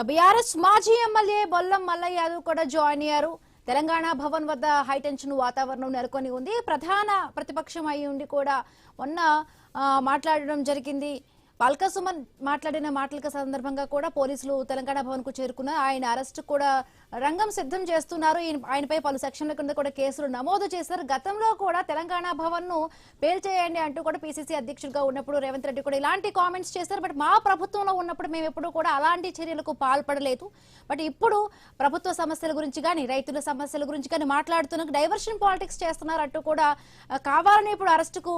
BRS మాజీ MLA Bollam Mallayya Yadav కూడా join అయ్యారు. తెలంగాణ భవన్ వద్ద హైటెన్షన్ వాతావరణం నెలకొని ఉంది. ప్రధాన ప్రతిపక్షం అయి ఉండి కూడా మొన్న మాట్లాడడం జరిగింది. పల్కా సుమన్ మాట్లాడిన మాటల సందర్భంగా కూడా పోలీసులు తెలంగాణ భవన్ కు చేరుకున్నారు. ఆయన అరెస్ట్ కూడా రంగం సిద్ధం చేస్తున్నారు. ఆయనపై పలు సెక్షన్ల కింద కూడా కేసులు నమోదు చేశారు. గతంలో కూడా తెలంగాణ భవన్ ను పేల్చేయండి అంటూ కూడా పీసీసీ అధ్యక్షుడిగా ఉన్నప్పుడు రేవంత్ రెడ్డి కూడా ఇలాంటి కామెంట్స్ చేశారు. బట్ మా ప్రభుత్వంలో ఉన్నప్పుడు మేము ఎప్పుడు కూడా అలాంటి చర్యలకు పాల్పడలేదు. బట్ ఇప్పుడు ప్రభుత్వ సమస్యల గురించి కానీ రైతుల సమస్యల గురించి కానీ మాట్లాడుతున్న డైవర్షన్ పాలిటిక్స్ చేస్తున్నారు అంటూ కూడా కావాలని ఇప్పుడు అరెస్టుకు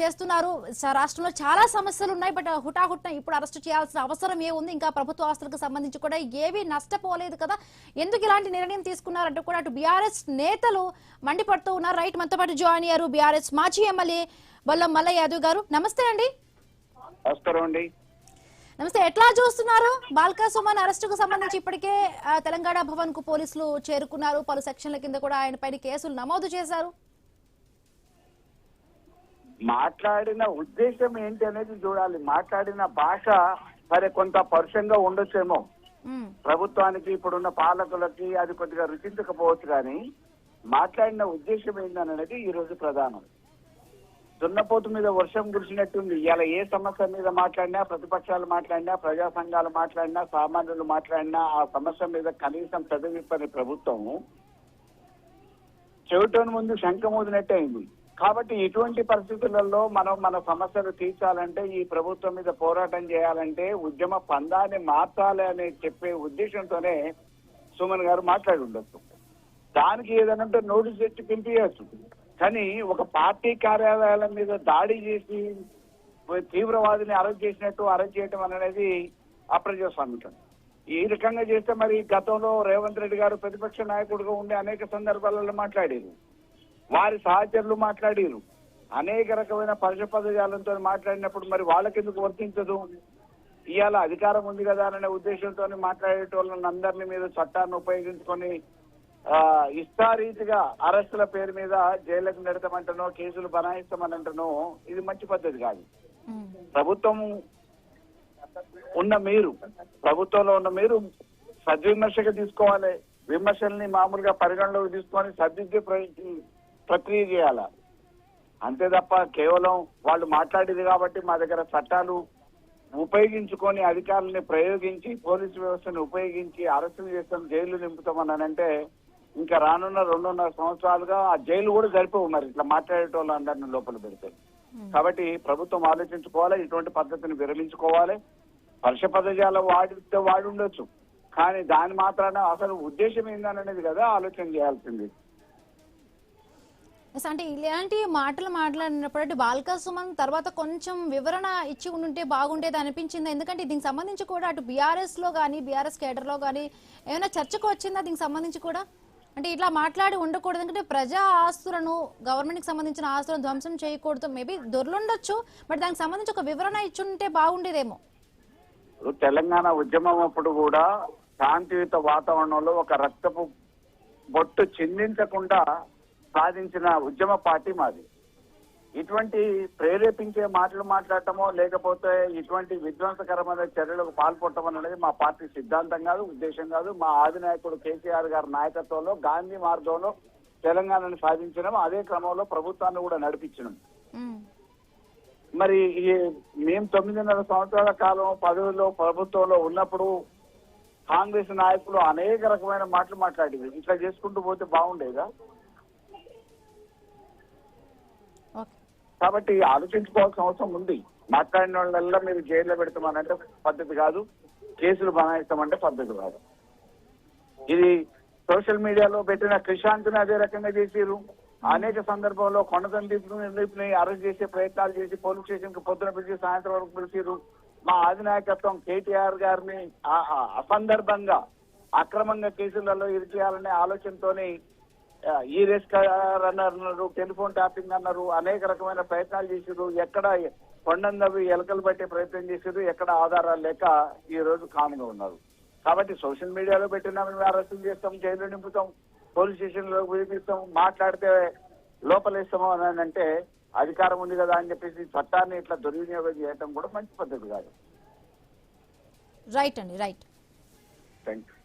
చేస్తున్నారు. రాష్ట్రంలో చాలా సమస్యలు ఉన్నాయి. బట్ హుటాహుట్న ఇప్పుడు అరెస్ట్ చేయాల్సిన అవసరం ఏముంది? ఇంకా ప్రభుత్వ ఆస్తులకు సంబంధించి కూడా ఏవి నష్టపోలేదు కదా, ఎందుకు ఇలాంటి నిర్ణయం తీసుకున్నారంటూ కూడా అటు బీఆర్ఎస్ నేతలు మండిపడుతూ ఉన్నారు. రైట్, మనతో పాటు జాయిన్ అయ్యారు బీఆర్ఎస్ మాజీ ఎమ్మెల్యే బొల్లం మల్లయ్య యాదవ్ గారు. నమస్తే అండి. నమస్తే. ఎట్లా చూస్తున్నారు బాల్కా సుమన్ అరెస్ట్ కు సంబంధించి? ఇప్పటికే తెలంగాణ భవన్ కు పోలీసులు చేరుకున్నారు. పలు సెక్షన్ల కింద కూడా ఆయన పైన కేసులు నమోదు చేశారు. మాట్లాడిన ఉద్దేశం ఏంటి అనేది చూడాలి. మాట్లాడిన భాష సరే కొంత పరుషంగా ఉండొచ్చేమో, ప్రభుత్వానికి ఇప్పుడున్న పాలకులకి అది కొద్దిగా రుచించకపోవచ్చు, కానీ మాట్లాడిన ఉద్దేశం ఏంటనేది ఈ రోజు ప్రధానం. దున్నపోతు మీద వర్షం కురిసినట్టుంది. ఇలా ఏ సమస్య మీద మాట్లాడినా, ప్రతిపక్షాలు మాట్లాడినా, ప్రజా సంఘాలు మాట్లాడినా, సామాన్యులు మాట్లాడినా ఆ సమస్య మీద కనీసం పెదవిప్పని ప్రభుత్వం చెవిటోని ముందు శంఖమూదినట్టే అయింది. కాబట్టి ఇటువంటి పరిస్థితులలో మనం మన సమస్యలు తీర్చాలంటే, ఈ ప్రభుత్వం మీద పోరాటం చేయాలంటే ఉద్యమ పందాన్ని మార్చాలి అని చెప్పే ఉద్దేశంతోనే సుమన్ గారు మాట్లాడి ఉండొచ్చు. దానికి ఏదనంటే నోటీస్ ఇచ్చి పిలిపించచ్చు. కానీ ఒక పార్టీ కార్యాలయాల మీద దాడి చేసి తీవ్రవాదిని అరెస్ట్ చేసినట్టు అరెస్ట్ చేయడం అనేది అప్రజాస్వామికం. ఈ రకంగా చేస్తే మరి గతంలో రేవంత్ రెడ్డి గారు ప్రతిపక్ష నాయకుడిగా ఉండే అనేక సందర్భాలలో మాట్లాడారు, వారి సహచరులు మాట్లాడారు, అనేక రకమైన పరుష పదజాలంతో మాట్లాడినప్పుడు మరి వాళ్ళకెందుకు వర్తించదు? ఇవాళ అధికారం ఉంది కదా అనే ఉద్దేశంతో మాట్లాడేటోళ్ళని అందరినీ మీద చట్టాన్ని ఉపయోగించుకొని ఇష్టారీతిగా అరెస్టుల పేరు మీద జైలుకు నెడతామంటనో, కేసులు బనాయిస్తామనంటనో ఇది మంచి పద్ధతి కాదు. ప్రభుత్వంలో ఉన్న మీరు సద్విమర్శగా తీసుకోవాలి. విమర్శల్ని మామూలుగా పరిగణలోకి తీసుకొని సర్దిద్దే ప్రక్రియ చేయాల. అంతే తప్ప కేవలం వాళ్ళు మాట్లాడేది కాబట్టి మా దగ్గర చట్టాలు ఉపయోగించుకొని అధికారులని ప్రయోగించి పోలీసు వ్యవస్థను ఉపయోగించి అరెస్టులు చేస్తాం, జైలు నింపుతామని అంటే ఇంకా రానున్న 2.5 సంవత్సరాలుగా ఆ జైలు కూడా సరిపోవు మరి ఇట్లా మాట్లాడేటోళ్ళు అందరినీ లోపల పెడితే. కాబట్టి ప్రభుత్వం ఆలోచించుకోవాలి, ఇటువంటి పద్ధతిని విరమించుకోవాలి. పరుష పదజాల వాడి ఉండొచ్చు, కానీ దాని మాత్రాన అసలు ఉద్దేశం ఏందనేది కదా ఆలోచన చేయాల్సింది. అంటే ఇలాంటి మాటలు మాట్లాడినప్పుడు బాల్కా సుమన్ తర్వాత కొంచెం వివరణ ఇచ్చి ఉంటే బాగుండేది అనిపించింది. ఎందుకంటే దీనికి సంబంధించి కూడా అటు బీఆర్ఎస్ లో కానీ బీఆర్ఎస్ కేడర్ లో కానీ ఏమైనా చర్చకు వచ్చిందా దీనికి సంబంధించి కూడా? అంటే ఇట్లా మాట్లాడి ఉండకూడదు, ఎందుకంటే ప్రజా ఆస్తులను, గవర్నమెంట్ కి సంబంధించిన ఆస్తులను ధ్వంసం చేయకూడదు. మేబీ దొరలుండొచ్చు, బట్ దానికి సంబంధించి ఒక వివరణ ఇచ్చుంటే బాగుండేదేమో. తెలంగాణ ఉద్యమం అప్పుడు కూడా శాంతియుత వాతావరణంలో ఒక రక్తపు బొట్టు చిందించకుండా సాధించిన ఉద్యమ పార్టీ మాది. ఇటువంటి ప్రేరేపించే మాటలు మాట్లాడటమో లేకపోతే ఇటువంటి విధ్వంసకరమైన చర్యలకు పాల్పడటం అనేది మా పార్టీ సిద్ధాంతం కాదు, ఉద్దేశం కాదు. మా ఆదినాయకుడు కేసీఆర్ గారి నాయకత్వంలో గాంధీ మార్గంలో తెలంగాణను సాధించడం, అదే క్రమంలో ప్రభుత్వాన్ని కూడా నడిపించడం. మరి మేము 9.5 సంవత్సరాల కాలం పదవిలో ప్రభుత్వంలో ఉన్నప్పుడు కాంగ్రెస్ నాయకులు అనేక రకమైన మాటలు మాట్లాడేది. ఇట్లా చేసుకుంటూ పోతే బాగుండేదా? కాబట్టి ఆలోచించుకోవాల్సిన అవసరం ఉంది. మాట్లాడిన వాళ్ళ మీరు జైల్లో పెడతామనంటే పద్ధతి కాదు, కేసులు బనాయిస్తామంటే పద్ధతి కాదు. ఇది సోషల్ మీడియాలో పెట్టిన క్రిషాంత్ని అదే రకంగా చేసిరు. అనేక సందర్భంలో కొండ సందీప్ని అరెస్ట్ చేసే ప్రయత్నాలు చేసి పోలీస్ స్టేషన్ కి పొద్దున పిలిచి సాయంత్రం వరకు పిలిచిరు. మా అధినాయకత్వం కేటీఆర్ గారిని అసందర్భంగా అక్రమంగా కేసులలో ఇరిచేయాలనే ఆలోచనతోని ఈ రేస్ కార్ అన్నారు, టెలిఫోన్ ట్యాపింగ్ అన్నారు, అనేక రకమైన ప్రయత్నాలు చేసారు. ఎక్కడ కొండవి ఎలకలు పట్టే ప్రయత్నం చేసారు, ఎక్కడ ఆధారాలు లేక ఈ రోజు కామ్గా ఉన్నారు. కాబట్టి సోషల్ మీడియాలో పెట్టినా మేము అరెస్టులు చేస్తాం, జైలు నింపుతాం, పోలీస్ స్టేషన్ లో వినిపిస్తాం, మాట్లాడితే లోపలేస్తాము అని అంటే అధికారం ఉంది కదా అని చెప్పేసి చట్టాన్ని ఇట్లా దుర్వినియోగం చేయడం కూడా మంచి పద్ధతి కాదు. రైట్ అండి, రైట్. Thank you.